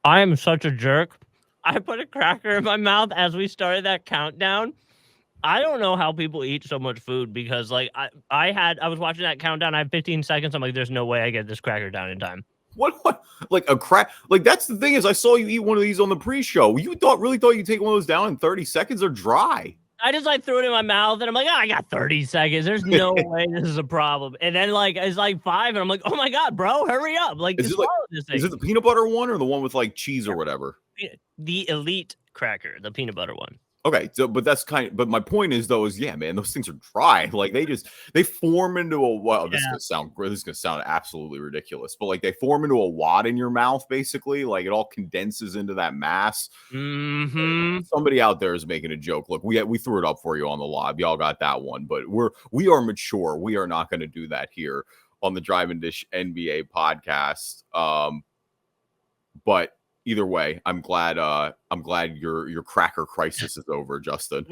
I am such a jerk. I put a cracker in my mouth as we started that countdown. I don't know how people eat so much food because, like, I was watching that countdown. I had 15 seconds. I'm like, there's no way I get this cracker down in time. What? Like a crack? Like that's the thing is, I saw you eat one of these on the pre-show. You really thought you'd take one of those down in 30 seconds? They're dry. I just like threw it in my mouth and I'm like, I got 30 seconds. There's no way this is a problem. And then like it's like 5 and I'm like, oh my god, bro, hurry up! Like, is it the peanut butter one or the one with like cheese or whatever? The elite cracker, the peanut butter one. Okay, so but my point is though is yeah, man, those things are dry. Like they form into a this is gonna sound absolutely ridiculous, but like they form into a wad in your mouth, basically. Like it all condenses into that mass. Mm-hmm. Somebody out there is making a joke. Look, we threw it up for you on the live. Y'all got that one, but we are mature. We are not going to do that here on the Drive and Dish NBA podcast. But either way, I'm glad your cracker crisis is over, Justin.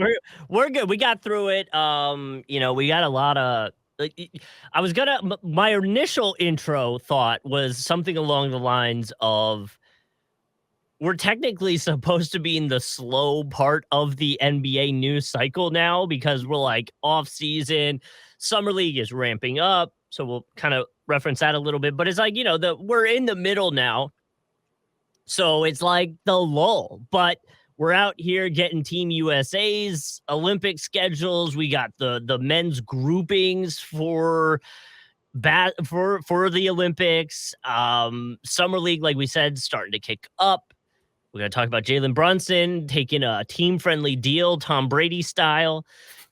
We're good. We got through it. We got a lot of. My initial intro thought was something along the lines of, we're technically supposed to be in the slow part of the NBA news cycle now because we're like off season. Summer League is ramping up, so we'll kind of reference that a little bit. But it's like we're in the middle now. So it's like the lull, but we're out here getting Team USA's Olympic schedules. We got the men's groupings for the Olympics. Summer League, like we said, starting to kick up. We're going to talk about Jalen Brunson taking a team-friendly deal, Tom Brady style.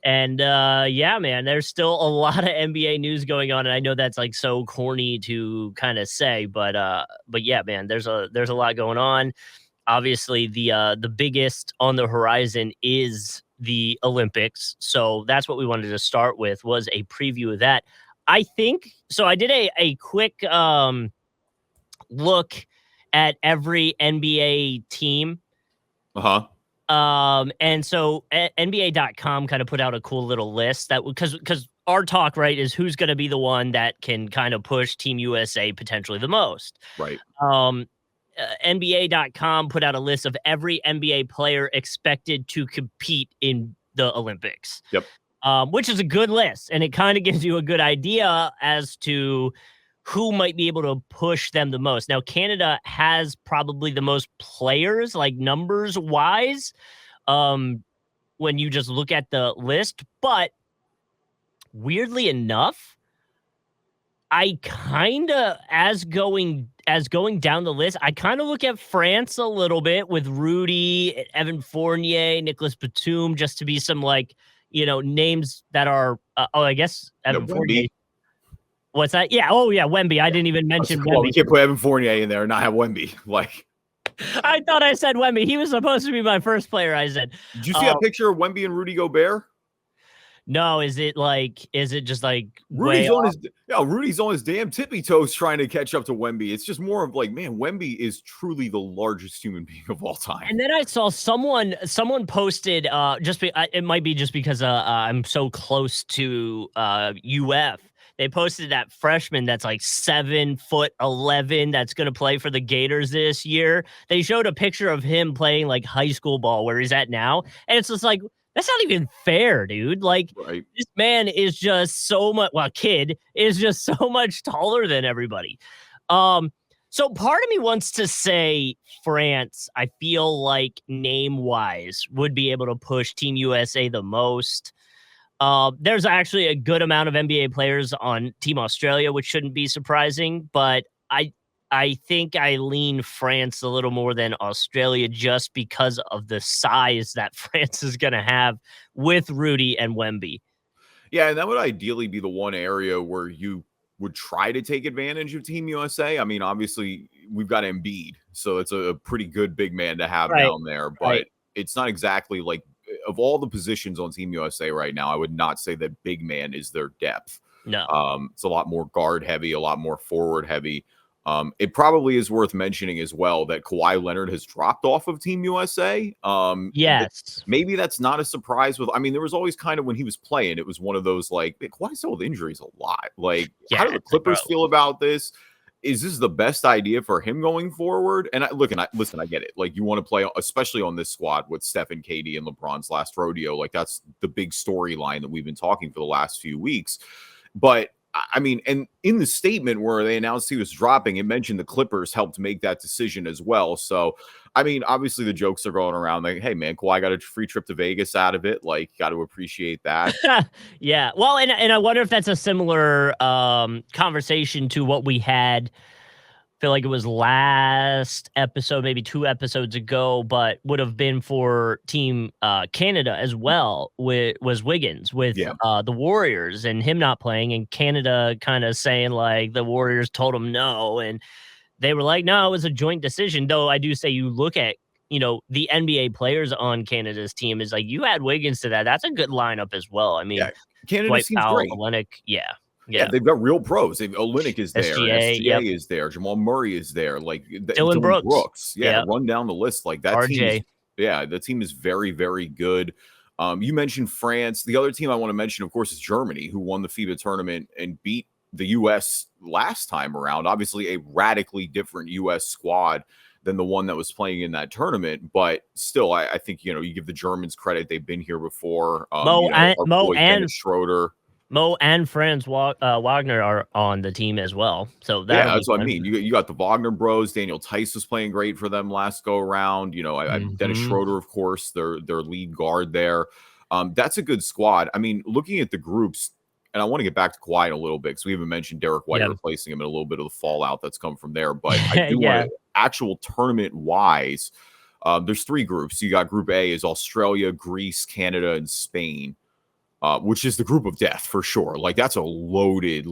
And yeah, man, there's still a lot of NBA news going on, and I know that's like so corny to kind of say, but yeah, man, there's a lot going on. Obviously, the biggest on the horizon is the Olympics, so that's what we wanted to start with, was a preview of that. I think so. I did a quick look at every NBA team. And so NBA.com kind of put out a cool little list that because our talk, right, is who's going to be the one that can kind of push Team USA potentially the most. Right. NBA.com put out a list of every NBA player expected to compete in the Olympics. Yep. Which is a good list. And it kind of gives you a good idea as to who might be able to push them the most. Now, Canada has probably the most players, like numbers wise, when you just look at the list. But weirdly enough, I kind of, as going down the list, I kind of look at France a little bit with Rudy, Evan Fournier, Nicolas Batum, just to be some names that are, I guess Evan Fournier. What's that? Yeah. Oh, yeah. Wemby. I didn't even mention Wemby. We can't put Evan Fournier in there and not have Wemby. Like, I thought I said Wemby. He was supposed to be my first player. I said. Did you see a picture of Wemby and Rudy Gobert? No. Is it just like Rudy's on his damn tippy toes trying to catch up to Wemby? It's just more of like, man, Wemby is truly the largest human being of all time. And then I saw someone posted it might be just because I'm so close to UF. They posted that freshman that's like 7'11" that's going to play for the Gators this year. They showed a picture of him playing like high school ball where he's at now. And it's just like, that's not even fair, dude. Like, right. This man is just kid is just so much taller than everybody. So part of me wants to say France, I feel like name-wise, would be able to push Team USA the most. There's actually a good amount of NBA players on Team Australia, which shouldn't be surprising, but I think I lean France a little more than Australia just because of the size that France is going to have with Rudy and Wemby. Yeah, and that would ideally be the one area where you would try to take advantage of Team USA. I mean, obviously, we've got Embiid, so it's a pretty good big man to have down there, but it's not exactly like, of all the positions on Team USA right now, I would not say that big man is their depth. No. It's a lot more guard heavy, a lot more forward heavy. It probably is worth mentioning as well that Kawhi Leonard has dropped off of Team USA. Yes. Maybe that's not a surprise there was always kind of when he was playing, it was one of those like, Kawhi's still with injuries a lot. Like, how do the Clippers feel about this? is this the best idea for him going forward? And listen, I get it. Like, you want to play, especially on this squad with Steph and KD and LeBron's last rodeo. Like, that's the big storyline that we've been talking for the last few weeks. But I mean, and in the statement where they announced he was dropping, it mentioned the Clippers helped make that decision as well. So, I mean, obviously the jokes are going around like, hey, man, Kawhi got a free trip to Vegas out of it. Like, got to appreciate that. Yeah. Well, and I wonder if that's a similar conversation to what we had. Feel like it was last episode, maybe 2 episodes ago, but would have been for Team Canada as well. Was Wiggins with the Warriors and him not playing, and Canada kind of saying like the Warriors told him no, and they were like, no, it was a joint decision. Though I do say you look at the NBA players on Canada's team is like you add Wiggins to that. That's a good lineup as well. I mean, Canada Dwight seems Powell, great. Olynyk, Yeah, they've got real pros. Olynyk is there. SGA is there. Jamal Murray is there. Like Dylan Brooks. Yeah, run down the list. Like that RJ. The team is very, very good. You mentioned France. The other team I want to mention, of course, is Germany, who won the FIBA tournament and beat the U.S. last time around. Obviously, a radically different U.S. squad than the one that was playing in that tournament. But still, I think, you give the Germans credit. They've been here before. Mo and Schroeder. Mo and Franz Wagner are on the team as well. So that's what I mean. You got the Wagner bros. Daniel Tice was playing great for them last go around. Dennis Schroeder, of course, their lead guard there. That's a good squad. I mean, looking at the groups, and I want to get back to Kawhi in a little bit because we haven't mentioned Derrick White replacing him and a little bit of the fallout that's come from there. But I do want to, actual tournament wise, there's 3 groups. You got Group A is Australia, Greece, Canada, and Spain. Which is the group of death for sure. Like, that's a loaded.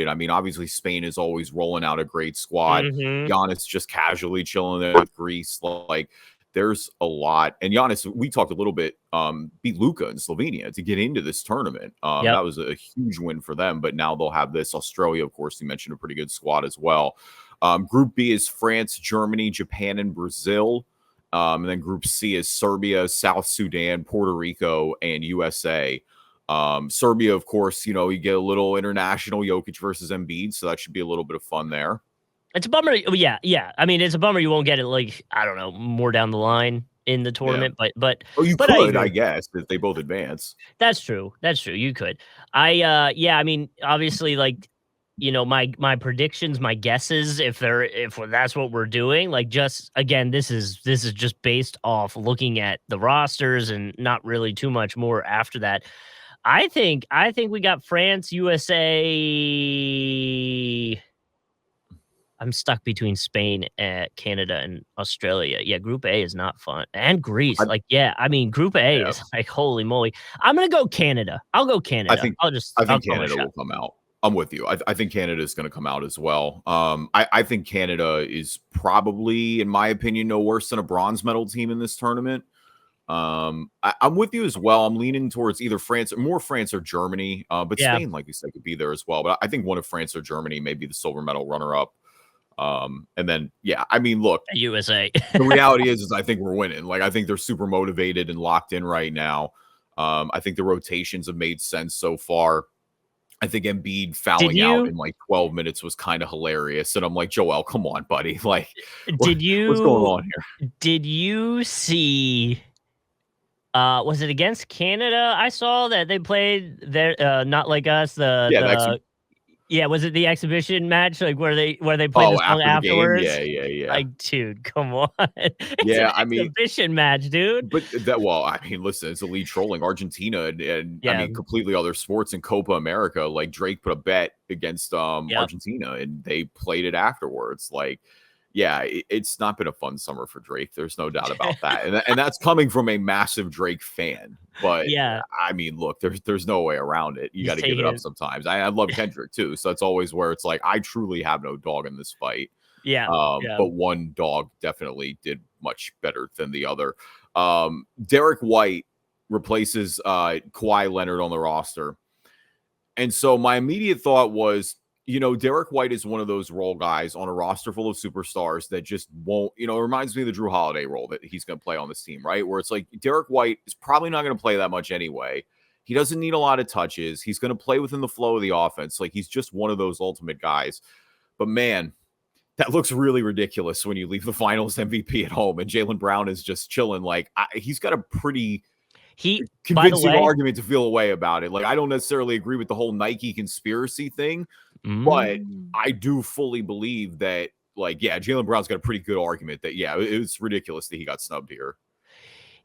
I mean, obviously Spain is always rolling out a great squad. Giannis just casually chilling there with Greece. Like, there's a lot. And Giannis, we talked a little bit, beat Luka in Slovenia to get into this tournament. That was a huge win for them. But now they'll have this. Australia, of course, you mentioned a pretty good squad as well. Group B is France, Germany, Japan, and Brazil. And then Group C is Serbia, South Sudan, Puerto Rico, and USA. Serbia, of course, you get a little international Jokic versus Embiid, so that should be a little bit of fun there. It's a bummer. Yeah. I mean, it's a bummer you won't get it, like, I don't know, more down the line in the tournament, but you could, I guess, if they both advance. That's true. You could. I mean, obviously, like, my predictions, my guesses, if that's what we're doing, like, just again, this is just based off looking at the rosters and not really too much more after that. I think we got France, USA. I'm stuck between Spain, Canada, and Australia. Yeah, Group A is not fun. And Greece. I mean, Group A is like, holy moly. I'm going to go Canada. I'll go Canada. I think Canada will come out. I'm with you. I think Canada is going to come out as well. I think Canada is probably, in my opinion, no worse than a bronze medal team in this tournament. I'm with you as well. I'm leaning towards either France or Germany, but Spain, like you said, could be there as well. But I think one of France or Germany may be the silver medal runner-up. And then, I mean, look, USA. The reality is I think we're winning. Like, I think they're super motivated and locked in right now. I think the rotations have made sense so far. I think Embiid fouling out in like 12 minutes was kind of hilarious. And I'm like, Joel, come on, buddy. Like, what's going on here? Did you see... was it against Canada? I saw that they played their Not Like Us. Was it the exhibition match, like where they played the song afterwards? Yeah. Like, dude, come on. It's an exhibition match, dude. But I mean, listen, it's elite trolling. Argentina and I mean, completely other sports in Copa America. Like, Drake put a bet against Argentina, and they played it afterwards. Like, it's not been a fun summer for Drake. There's no doubt about that. And that's coming from a massive Drake fan. But I mean, look, there's no way around it. You got to give it up sometimes. I love Kendrick too. So it's always where it's like, I truly have no dog in this fight. But one dog definitely did much better than the other. Derrick White replaces Kawhi Leonard on the roster. And so my immediate thought was, Derrick White is one of those role guys on a roster full of superstars that just won't, it reminds me of the Drew Holiday role that he's going to play on this team, right? Where it's like Derrick White is probably not going to play that much anyway. He doesn't need a lot of touches. He's going to play within the flow of the offense. Like, he's just one of those ultimate guys. But man, that looks really ridiculous when you leave the finals MVP at home and Jaylen Brown is just chilling. Like he's got a pretty convincing argument to feel away about it. Like I don't necessarily agree with the whole Nike conspiracy thing, but I do fully believe that, like, yeah, Jaylen Brown's got a pretty good argument that, yeah, it's ridiculous that he got snubbed here.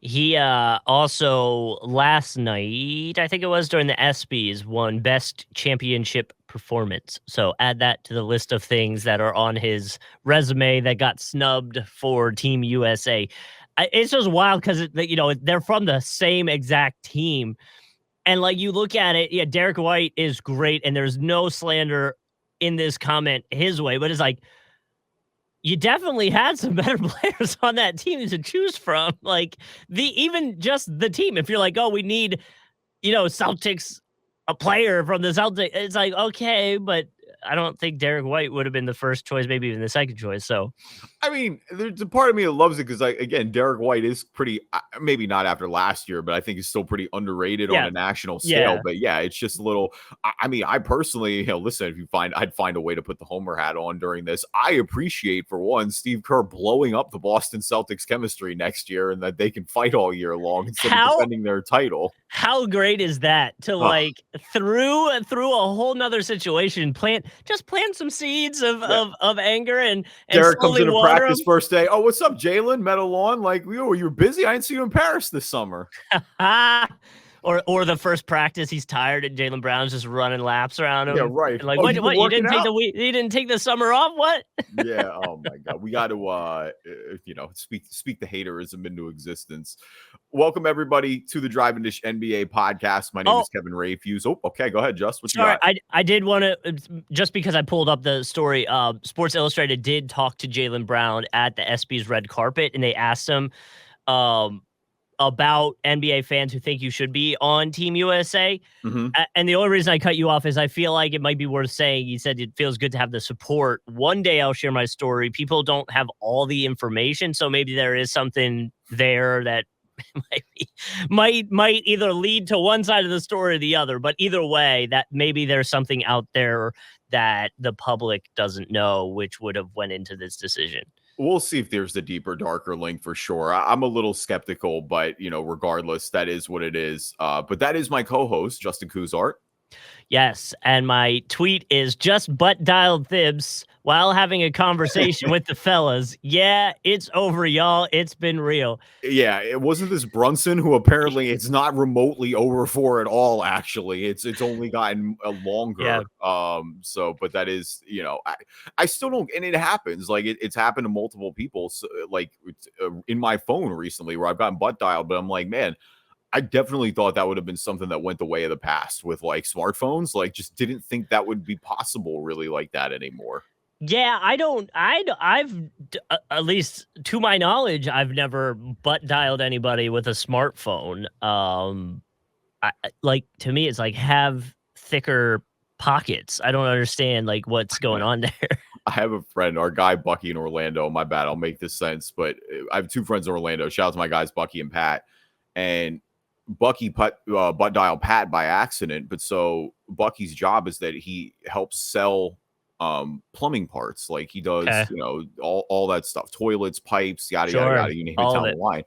He also last night, I think it was during the ESPYs, won Best Championship Performance. So add that to the list of things that are on his resume that got snubbed for Team USA. It's just wild because, you know, they're from the same exact team. And like you look at it, yeah, Derrick White is great. And there's no slander in this comment his way, but it's like, you definitely had some better players on that team to choose from. Like even just the team, if you're like, oh, we need, you know, Celtics, a player from the Celtics, it's like, okay, but I don't think Derrick White would have been the first choice, maybe even the second choice. So, I mean, there's a part of me that loves it because, again, Derrick White is pretty, maybe not after last year, but I think he's still pretty underrated on a national scale. Yeah. But yeah, it's just a little. I mean, I personally, you know, listen, I'd find a way to put the homer hat on during this. I appreciate, for one, Steve Kerr blowing up the Boston Celtics chemistry next year and that they can fight all year long instead of defending their title. How great is that to like through a whole nother situation, plant some seeds of anger and Derrick comes into practice first day. Oh, what's up, Jalen? Met along. Like, you were busy. I didn't see you in Paris this summer. Or the first practice, he's tired and Jaylen Brown's just running laps around him. Yeah, right. And like, what? You didn't take you didn't take the summer off? What? Yeah. Oh my God. We got to, you know, speak the haterism into existence. Welcome everybody to the Drive and Dish NBA podcast. My name is Kevin Rafuse. Oh, okay. Go ahead, Just. What you got? I did want to, just because I pulled up the story. Sports Illustrated did talk to Jaylen Brown at the ESPYs red carpet, and they asked him, about NBA fans who think you should be on Team USA. Mm-hmm. And the only reason I cut you off is I feel like it might be worth saying. He said it feels good to have the support. One day I'll share my story. People don't have all the information, so maybe there is something there that might either lead to one side of the story or the other. But either way, that maybe there's something out there that the public doesn't know, which would have went into this decision. We'll see if there's the deeper, darker link for sure. I'm a little skeptical, but, you know, regardless, that is what it is. But that is my co-host, Justin Cousart. Yes, and my tweet is just butt dialed Thibs while having a conversation with the fellas. Yeah, it's over, y'all. It's been real. Yeah, it wasn't this Brunson who apparently it's not remotely over for at all. Actually, it's only gotten longer. Yeah. So, but that is, you know, I still don't, and it happens. Like it's happened to multiple people. So, like in my phone recently, where I've gotten butt dialed, but I'm like, man, I definitely thought that would have been something that went the way of the past with like smartphones. Like, just didn't think that would be possible really like that anymore. Yeah, I've at least to my knowledge, I've never butt dialed anybody with a smartphone. Like to me, it's like have thicker pockets. I don't understand like what's going on there. I have a friend, our guy Bucky in Orlando. My bad, I'll make this sense, but I have two friends in Orlando. Shout out to my guys Bucky and Pat. And Bucky butt dial Pat by accident, but so Bucky's job is that he helps sell plumbing parts, like he does, you know, all that stuff, toilets, pipes, yada yada yada. You name it down the line.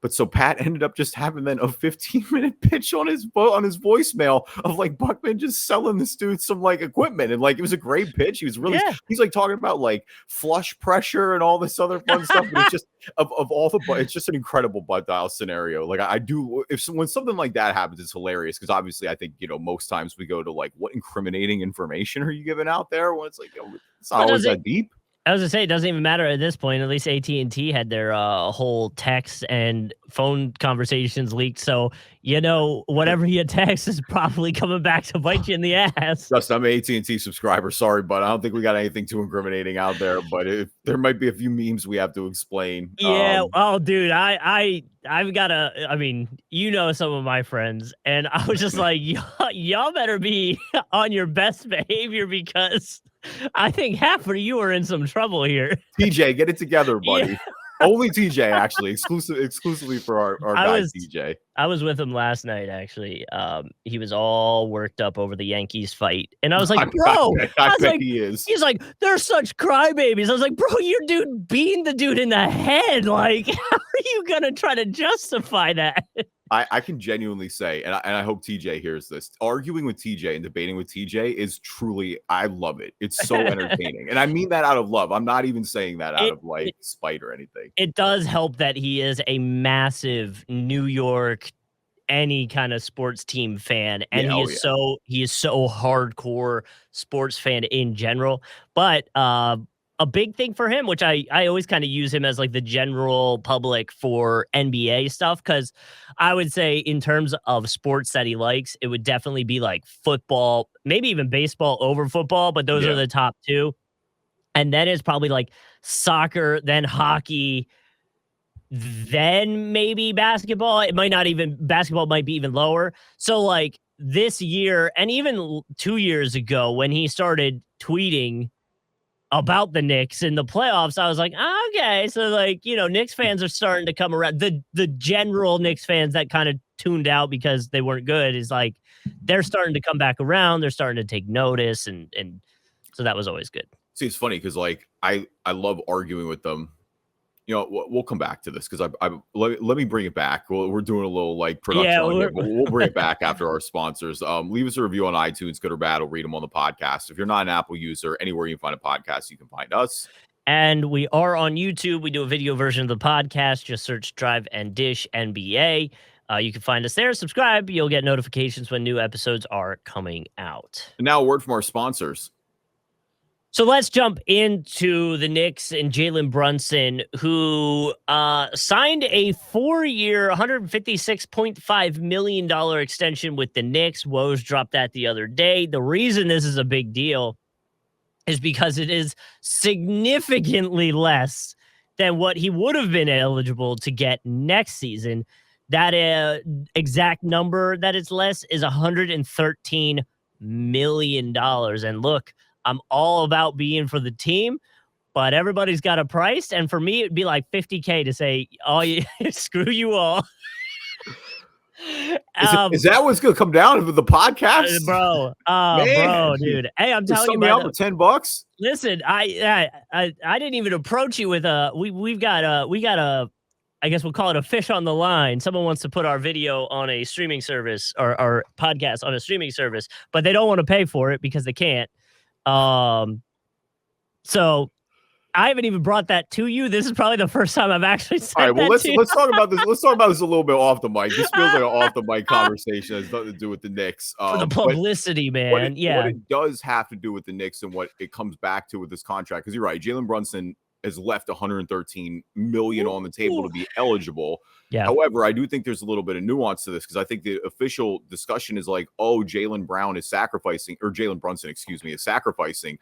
But so Pat ended up just having then a 15-minute pitch on his voicemail of like Buckman just selling this dude some like equipment, and like it was a great pitch. He was really he's like talking about like flush pressure and all this other fun stuff. But it's just of all the it's just an incredible butt dial scenario. Like I do when something like that happens, it's hilarious because obviously I think, you know, most times we go to like what incriminating information are you giving out there when it's like, yo, it's not always that deep. I was gonna say, it doesn't even matter at this point. At least AT&T had their whole text and phone conversations leaked. So, you know, whatever you text is probably coming back to bite you in the ass. Justin, I'm an AT&T subscriber. Sorry, but I don't think we got anything too incriminating out there. But there might be a few memes we have to explain. Yeah. Oh, dude, I've got I mean, you know, some of my friends, and I was just like, y'all better be on your best behavior because I think half of you are in some trouble here. TJ, get it together, buddy. Only TJ, actually, exclusively for our guy TJ. I was with him last night, actually. He was all worked up over the Yankees fight. And I was like, bro, I bet he is. He's like, they're such crybabies. I was like, bro, your dude beating the dude in the head. Like, how are you going to try to justify that? I can genuinely say, and I hope TJ hears this, arguing with TJ and debating with TJ is truly, I love it. It's so entertaining. And I mean that out of love. I'm not even saying that out of like spite or anything. It does help that he is a massive New York, any kind of sports team fan. And he is so hardcore sports fan in general. But a big thing for him, which I always kind of use him as like the general public for NBA stuff, because I would say in terms of sports that he likes, it would definitely be like football, maybe even baseball over football, but those are the top two. And then it's probably like soccer, then hockey, then maybe basketball. Basketball might be even lower. So like this year, and even 2 years ago when he started tweeting about the Knicks in the playoffs, I was like, okay, so like, Knicks fans are starting to come around. The general Knicks fans that kind of tuned out because they weren't good is like, they're starting to come back around. They're starting to take notice. And so that was always good. See, it's funny because like, I love arguing with them. We'll come back to this because let me bring it back. We're doing a little like production on here, but we'll bring it back after our sponsors. Leave us a review on iTunes, good or bad. We'll read them on the podcast. If you're not an Apple user, anywhere you can find a podcast, you can find us. And we are on YouTube. We do a video version of the podcast. Just search Drive and Dish NBA. You can find us there. Subscribe. You'll get notifications when new episodes are coming out. And now a word from our sponsors. So let's jump into the Knicks and Jalen Brunson, who signed a 4-year, $156.5 million extension with the Knicks. Woj dropped that the other day. The reason this is a big deal is because it is significantly less than what he would have been eligible to get next season. That exact number that it's less is $113 million. And look, I'm all about being for the team, but everybody's got a price. And for me, it'd be like $50K to say, screw you all. Is that what's going to come down to the podcast? Bro, dude. Hey, I'm telling you, me out for $10. Listen, I didn't even approach you with we've got a, I guess we'll call it a fish on the line. Someone wants to put our video on a streaming service or our podcast on a streaming service, but they don't want to pay for it because they can't. So I haven't even brought that to you. This is probably the first time I've actually said all right, well, let's talk about this. Let's talk about this a little bit off the mic. This feels like an off the mic conversation. It has nothing to do with the Knicks. For the publicity, man. What it does have to do with the Knicks and what it comes back to with this contract. Because you're right, Jalen Brunson has left $113 million on the table to be eligible. Yeah. However, I do think there's a little bit of nuance to this because I think the official discussion is like, Jaylen Brown is sacrificing, or Jalen Brunson, is sacrificing.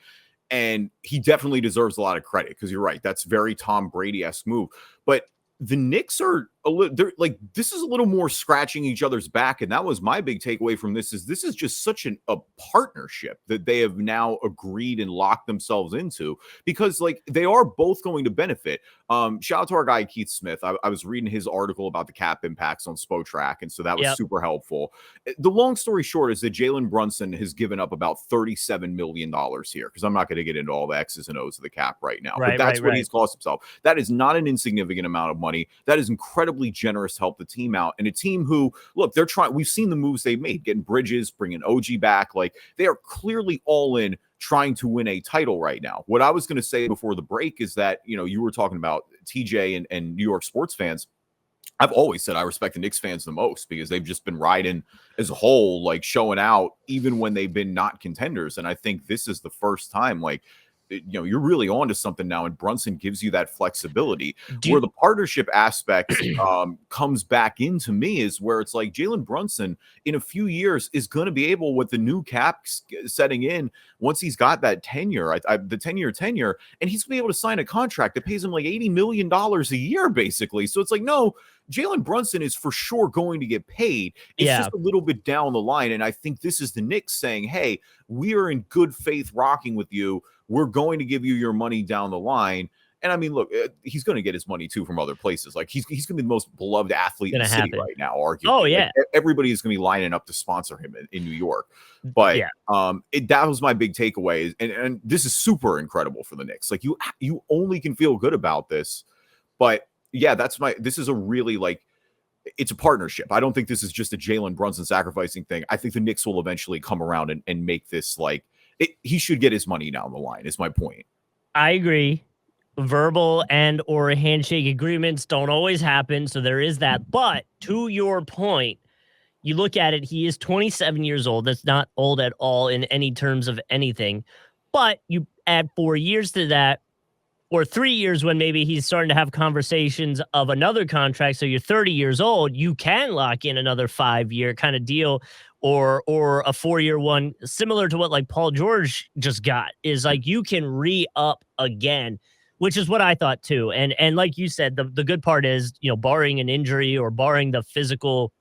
And he definitely deserves a lot of credit because you're right. That's very Tom Brady-esque move. But the Knicks are this is a little more scratching each other's back. And that was my big takeaway from this is just such a partnership that they have now agreed and locked themselves into because like they are both going to benefit. Shout out to our guy, Keith Smith. I was reading his article about the cap impacts on Spotrac. And so that was super helpful. The long story short is that Jalen Brunson has given up about $37 million here because I'm not going to get into all the X's and O's of the cap right now. But that's what he's cost himself. That is not an insignificant amount of money. That is incredibly generous to help the team out. And a team who, look, they're trying, we've seen the moves they've made, getting Bridges, bringing OG back. Like they are clearly all in trying to win a title right now. What I was going to say before the break is that, you were talking about TJ and New York sports fans. I've always said I respect the Knicks fans the most because they've just been riding as a whole, like showing out even when they've been not contenders. And I think this is the first time, like, you're really onto something now, and Brunson gives you that flexibility. Where the partnership aspect comes back into me is where it's like Jalen Brunson in a few years is going to be able, with the new cap setting in, once he's got that tenure, the 10-year tenure, and he's going to be able to sign a contract that pays him like $80 million a year, basically. So it's like, no, Jalen Brunson is for sure going to get paid. It's just a little bit down the line. And I think this is the Knicks saying, hey, we are in good faith rocking with you. We're going to give you your money down the line. And I mean, look, he's going to get his money too from other places. Like he's going to be the most beloved athlete in the city right now, arguably. Oh yeah, like, everybody is going to be lining up to sponsor him in New York. But that was my big takeaway, and this is super incredible for the Knicks. Like you only can feel good about this. But yeah, this is a really it's a partnership. I don't think this is just a Jalen Brunson sacrificing thing. I think the Knicks will eventually come around and make this he should get his money down the line, is my point. I agree. Verbal and or handshake agreements don't always happen. So there is that. But to your point, you look at it, he is 27 years old. That's not old at all in any terms of anything. But you add 4 years to that, or 3 years when maybe he's starting to have conversations of another contract. So you're 30 years old, you can lock in another 5-year kind of deal or a 4-year one, similar to what like Paul George just got, is like you can re-up again, which is what I thought too. And like you said, the good part is, barring an injury or barring the physical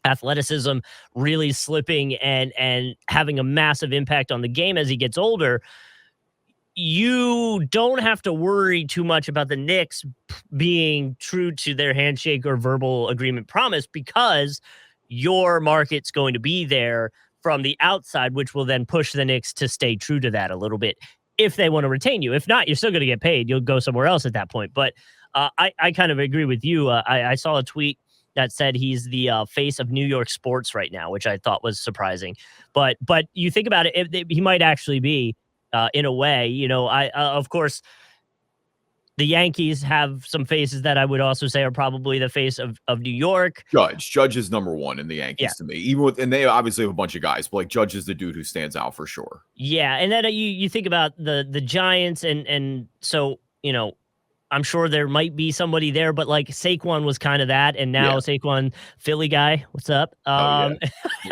athleticism really slipping and having a massive impact on the game as he gets older, you don't have to worry too much about the Knicks being true to their handshake or verbal agreement promise, because your market's going to be there from the outside, which will then push the Knicks to stay true to that a little bit if they want to retain you. If not, you're still going to get paid. You'll go somewhere else at that point. But I kind of agree with you. I saw a tweet that said he's the face of New York sports right now, which I thought was surprising. But you think about it, he might actually be. In a way, of course, the Yankees have some faces that I would also say are probably the face of New York. Judge is number one in the Yankees to me, and they obviously have a bunch of guys, but Judge is the dude who stands out for sure. Yeah, and then you think about the Giants, and so I'm sure there might be somebody there, but Saquon was kind of that, and now Saquon, Philly guy, what's up?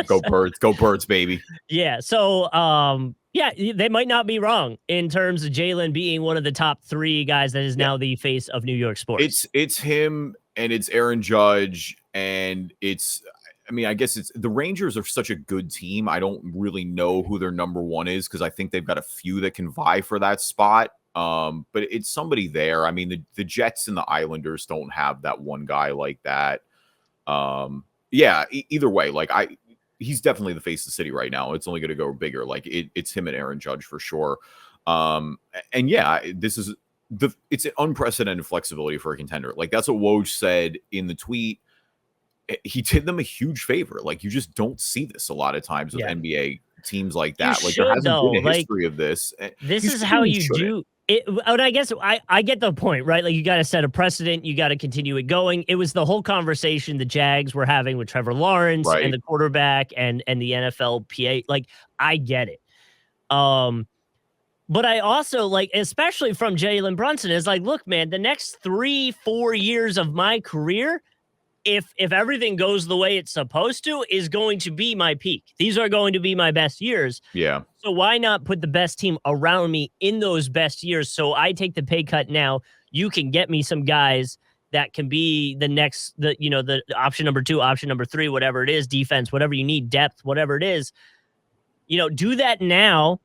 Go Birds, baby. Yeah, so yeah, they might not be wrong in terms of Jalen being one of the top 3 guys that is now the face of New York sports. It's him, and it's Aaron Judge, and I guess it's the Rangers are such a good team. I don't really know who their number 1 is, because I think they've got a few that can vie for that spot. But it's somebody there. I mean, the Jets and the Islanders don't have that one guy like that. Either way, he's definitely the face of the city right now. It's only going to go bigger. It's him and Aaron Judge for sure. This is it's an unprecedented flexibility for a contender. That's what Woj said in the tweet. He did them a huge favor. You just don't see this a lot of times with NBA teams like that. There hasn't been a history of this. This is how you do it. And I guess I get the point, right? You got to set a precedent. You got to continue it going. It was the whole conversation the Jags were having with Trevor Lawrence and the quarterback and the NFLPA. I get it. But I also especially from Jalen Brunson, is look, man, the next 3-4 years of my career, if everything goes the way it's supposed to, is going to be my peak. These are going to be my best years. Yeah. So why not put the best team around me in those best years? So I take the pay cut now. You can get me some guys that can be the next, the option number 2, option number 3, whatever it is, defense, whatever you need, depth, whatever it is. Do that now,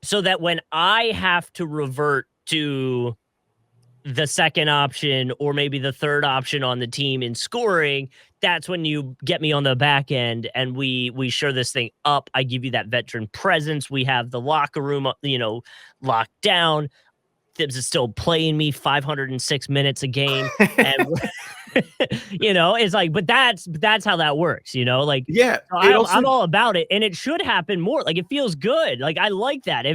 so that when I have to revert to the second option or maybe the third option on the team in scoring, that's when you get me on the back end and we shore this thing up. I give you that veteran presence. We have the locker room, locked down. Thibs is still playing me 506 minutes a game. And it's but that's how that works, I'm all about it. And it should happen more. It feels good. I like that.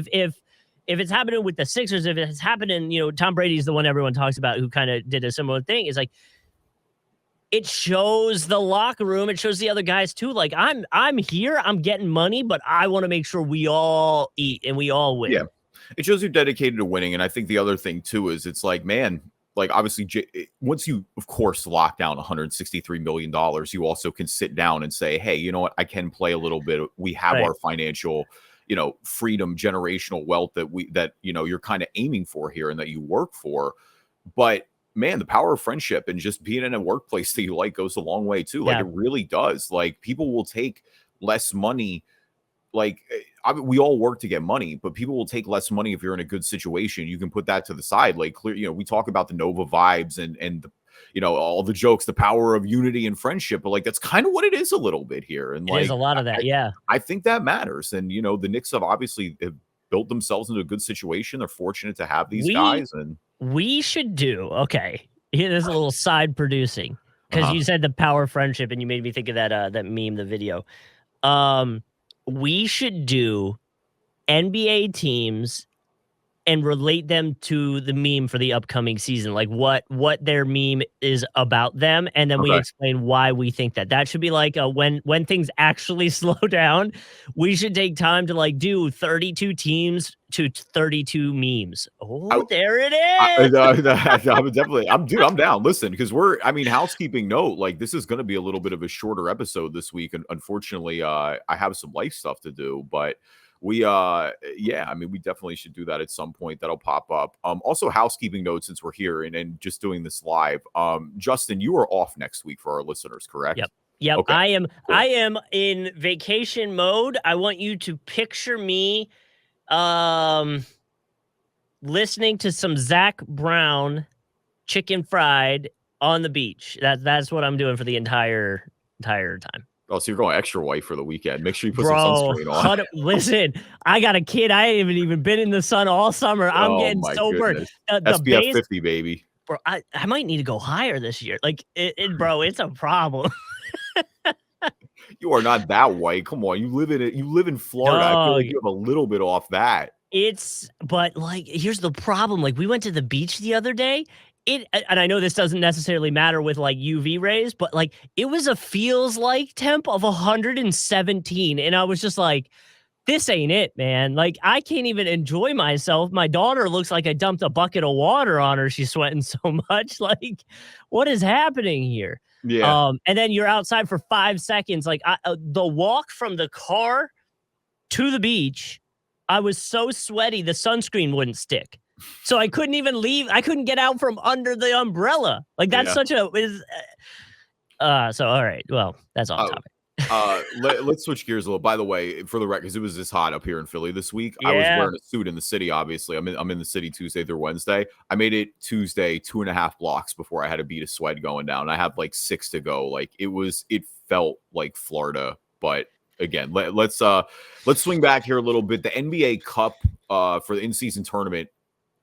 If it's happening with the Sixers, if it's happening, Tom Brady's the one everyone talks about who kind of did a similar thing. It's it shows the locker room. It shows the other guys too. I'm here, I'm getting money, but I want to make sure we all eat and we all win. Yeah. It shows you're dedicated to winning. And I think the other thing too is it's man, obviously once you, of course, lock down $163 million, you also can sit down and say, hey, you know what? I can play a little bit. We have our financial freedom, generational wealth that you're kind of aiming for here and that you work for. But man, the power of friendship and just being in a workplace that you like goes a long way too. It really does. People will take less money like, we all work to get money, but people will take less money if you're in a good situation. You can put that to the side. Like, clear, we talk about the Nova vibes and the, all the jokes, the power of unity and friendship, but like, that's kind of what it is a little bit here. And there's a lot of that. I think that matters. And, the Knicks have obviously built themselves into a good situation. They're fortunate to have these guys. And we should do, okay, here's a little side producing, because you said the power of friendship and you made me think of that meme, the video. We should do NBA teams and relate them to the meme for the upcoming season, like what their meme is about them, and then we explain why we think that should be like when things actually slow down, we should take time to like do 32 teams to 32 memes. There it is. I'm down. Listen, because housekeeping note, like, this is going to be a little bit of a shorter episode this week, and unfortunately, I have some life stuff to do, but. We definitely should do that at some point. That'll pop up. Also, housekeeping notes, since we're here and just doing this live. Justin, you are off next week for our listeners, correct? Yep. Okay. I am. Cool. I am in vacation mode. I want you to picture me, listening to some Zach Brown, Chicken Fried on the beach. That's what I'm doing for the entire time. Oh, so you're going extra white for the weekend. Make sure you put some sunscreen on. Listen, I got a kid. I haven't even been in the sun all summer. I'm getting so burnt. SPF 50, baby. Bro, I might need to go higher this year. Like, bro, it's a problem. You are not that white. Come on. You live in Florida. I feel like you have a little bit off that. But like, here's the problem. Like, we went to the beach the other day. And I know this doesn't necessarily matter with like UV rays, but like, it was a feels like temp of 117. And I was just like, this ain't it, man. Like, I can't even enjoy myself. My daughter looks like I dumped a bucket of water on her. She's sweating so much. Like, what is happening here? Yeah. And then you're outside for 5 seconds. Like, the walk from the car to the beach, I was so sweaty, the sunscreen wouldn't stick. So I couldn't even leave. I couldn't get out from under the umbrella. Like, that's such a so all right. Well, that's off topic. Let's switch gears a little. By the way, for the record, because it was this hot up here in Philly this week, I was wearing a suit in the city. Obviously, I'm in the city Tuesday through Wednesday. I made it Tuesday 2.5 blocks before I had a beat of sweat going down. I have like 6 to go. Like, it felt like Florida, but. Again, let's swing back here a little bit. The NBA Cup for the in-season tournament,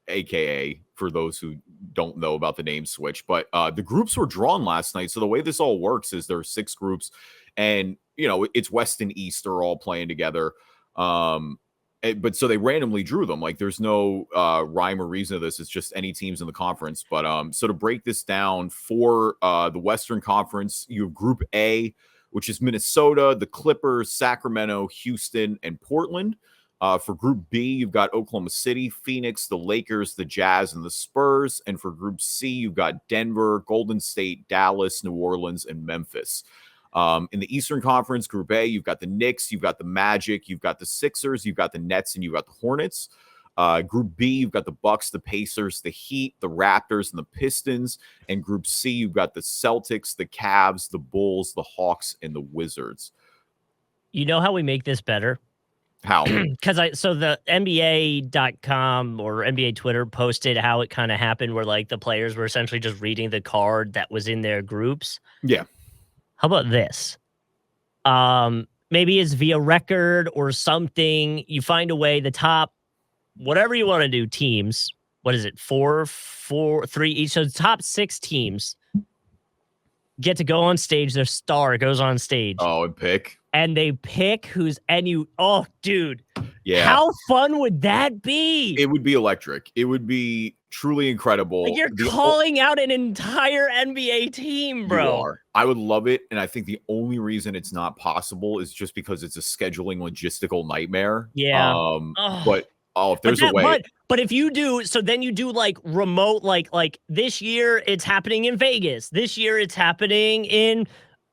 aka for those who don't know about the name switch, but the groups were drawn last night. So the way this all works is there are 6 groups, and it's West and East are all playing together. But so they randomly drew them. Like, there's no rhyme or reason to this. It's just any teams in the conference. But so to break this down for the Western Conference, you have Group A, which is Minnesota, the Clippers, Sacramento, Houston, and Portland. For Group B, you've got Oklahoma City, Phoenix, the Lakers, the Jazz, and the Spurs. And for Group C, you've got Denver, Golden State, Dallas, New Orleans, and Memphis. In the Eastern Conference, Group A, you've got the Knicks, you've got the Magic, you've got the Sixers, you've got the Nets, and you've got the Hornets. Group B, you've got the Bucks, the Pacers, the Heat, the Raptors, and the Pistons. And Group C, you've got the Celtics, the Cavs, the Bulls, the Hawks, and the Wizards. You know how we make this better? How? Because so the NBA.com or NBA Twitter posted how it kind of happened, where like the players were essentially just reading the card that was in their groups. Yeah. How about this? Maybe it's via record or something. You find a way, the top, whatever you want to do, teams. What is it? 3 each. So the top 6 teams get to go on stage. Their star goes on stage. Oh, and pick. And they pick dude. Yeah. How fun would that be? It would be electric. It would be truly incredible. Like, you're calling out an entire NBA team, bro. You are. I would love it. And I think the only reason it's not possible is just because it's a scheduling logistical nightmare. Yeah. But if there's a way. But if you do, so then you do like remote, like this year it's happening in Vegas. This year it's happening in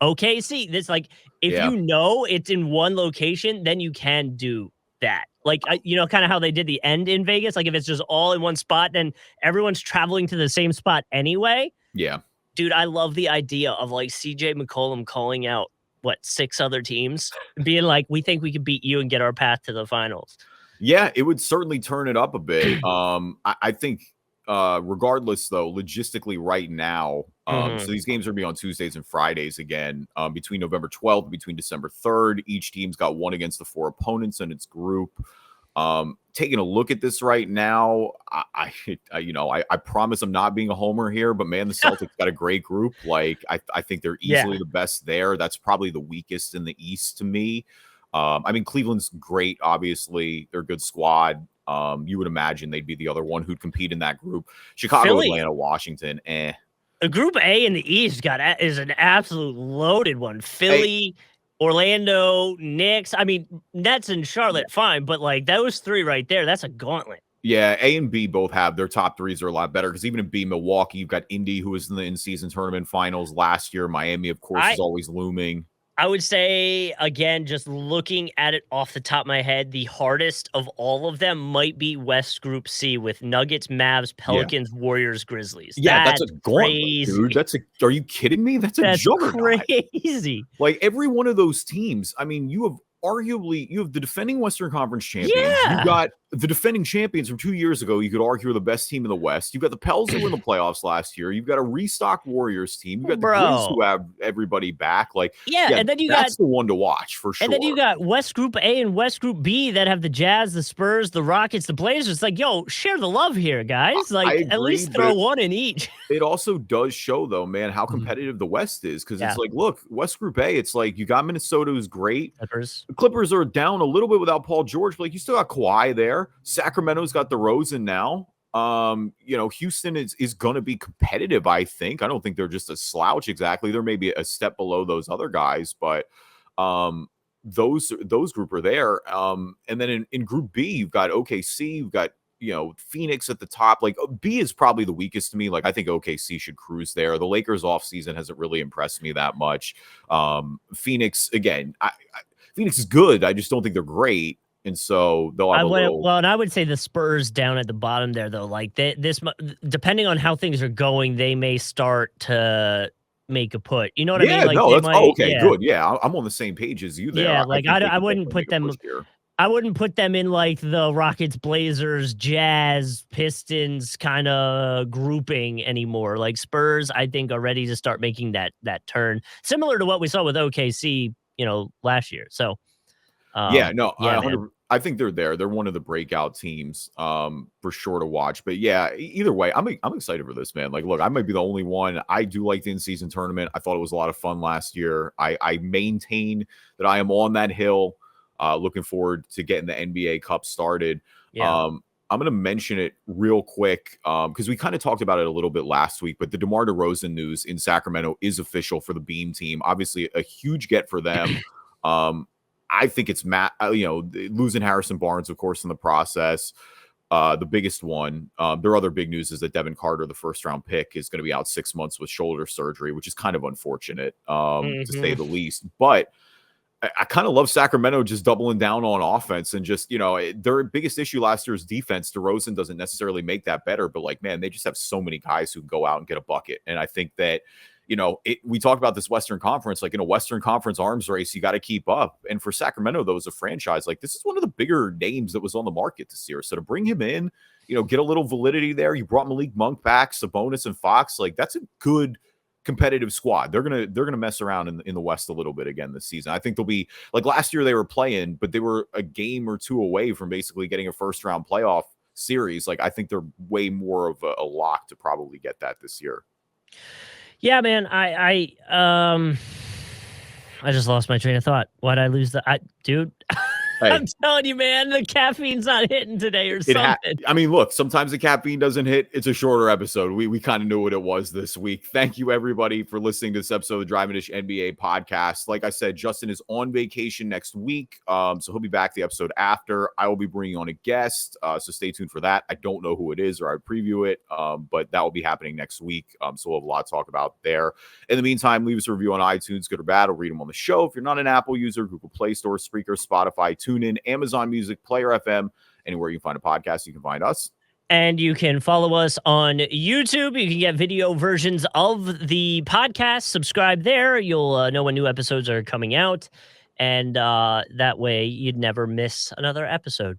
OKC. This, like, if you know it's in one location, then you can do that. Like, kind of how they did the end in Vegas. Like, if it's just all in one spot, then everyone's traveling to the same spot anyway. Yeah. Dude, I love the idea of like CJ McCollum calling out 6 other teams, being like, we think we can beat you and get our path to the finals. Yeah, it would certainly turn it up a bit. I think regardless, though, logistically right now, so these games are going to be on Tuesdays and Fridays again, between November 12th, between December 3rd. Each team's got one against the 4 opponents in its group. Taking a look at this right now, I promise I'm not being a homer here, but man, the Celtics got a great group. Like, I think they're easily the best there. That's probably the weakest in the East to me. I mean, Cleveland's great, obviously. They're a good squad. You would imagine they'd be the other one who'd compete in that group. Chicago, Philly, Atlanta, Washington, The Group A in the East is an absolute loaded one. Philly, Orlando, Knicks. I mean, Nets and Charlotte, fine, but like those 3 right there, that's a gauntlet. Yeah, A and B both have their top 3s are a lot better because even in B, Milwaukee, you've got Indy, who was in the in-season tournament finals last year. Miami, of course, is always looming. I would say, again, just looking at it off the top of my head, the hardest of all of them might be West Group C with Nuggets, Mavs, Pelicans, Warriors, Grizzlies. Yeah, that's a gauntlet, dude. Are you kidding me? That's a juggernaut. Crazy. Like, every one of those teams, I mean, you have the defending Western Conference champions. Yeah. You got the defending champions from 2 years ago. You could argue are the best team in the West. You've got the Pels who were in the playoffs last year. You've got a restocked Warriors team. You've got the Grizz who have everybody back. Like, and then that's the one to watch for sure. And then you got West Group A and West Group B that have the Jazz, the Spurs, the Rockets, the Blazers. It's like, yo, share the love here, guys. Like, at least throw one in each. It also does show, though, man, how competitive the West is. Because it's like, look, West Group A, it's like you got Minnesota, who's great. The Clippers are down a little bit without Paul George, but like you still got Kawhi there. Sacramento's got DeRozan now. Houston is going to be competitive, I think. I don't think they're just a slouch exactly. They're maybe a step below those other guys, but those group are there. And then in Group B, you've got OKC, you've got Phoenix at the top. Like, B is probably the weakest to me. Like, I think OKC should cruise there. The Lakers offseason hasn't really impressed me that much. Phoenix, again, Phoenix is good. I just don't think they're great. And so they'll have and I would say the Spurs down at the bottom there, though. Like, this, depending on how things are going, they may start to make a put. You know what I mean? Like, good. Yeah, I'm on the same page as you there. Yeah, like I wouldn't put them. I wouldn't put them in like the Rockets, Blazers, Jazz, Pistons kind of grouping anymore. Like, Spurs, I think, are ready to start making that turn, similar to what we saw with OKC, last year. So, I think they're there. They're one of the breakout teams, for sure to watch. But yeah, either way, I'm excited for this, man. Like, look, I might be the only one. I do like the in-season tournament. I thought it was a lot of fun last year. I maintain that I am on that hill. Looking forward to getting the NBA Cup started. Yeah. I'm going to mention it real quick because we kind of talked about it a little bit last week, but the DeMar DeRozan news in Sacramento is official for the Beam team. Obviously, a huge get for them. I think it's losing Harrison Barnes, of course, in the process. The biggest one. Their other big news is that Devin Carter, the first-round pick, is going to be out 6 months with shoulder surgery, which is kind of unfortunate, to say the least. But I kind of love Sacramento just doubling down on offense and just, their biggest issue last year is defense. DeRozan doesn't necessarily make that better, but like, man, they just have so many guys who can go out and get a bucket. And I think that, we talk about this Western Conference, like in a Western Conference arms race, you got to keep up. And for Sacramento, though, as a franchise, like this is one of the bigger names that was on the market this year. So to bring him in, get a little validity there. You brought Malik Monk back, Sabonis and Fox. Like, that's a good competitive squad. They're gonna mess around in the West a little bit again this season. I think they'll be like last year they were playing, but they were a game or two away from basically getting a first round playoff series. Like, I think they're way more of a lock to probably get that this year. Yeah, man. I just lost my train of thought. Why'd I lose dude? Hey. I'm telling you, man, the caffeine's not hitting today or something. I mean, look, sometimes the caffeine doesn't hit. It's a shorter episode. We kind of knew what it was this week. Thank you, everybody, for listening to this episode of the Driving Dish NBA podcast. Like I said, Justin is on vacation next week, so he'll be back the episode after. I will be bringing on a guest, so stay tuned for that. I don't know who it is, or I preview it, but that will be happening next week, so we'll have a lot to talk about there. In the meantime, leave us a review on iTunes, good or bad. I'll read them on the show. If you're not an Apple user, Google Play Store, Spreaker, Spotify, TuneIn, Amazon Music, Player FM, anywhere you can find a podcast, you can find us. And you can follow us on YouTube. You can get video versions of the podcast. Subscribe there. You'll know when new episodes are coming out. And that way you'd never miss another episode.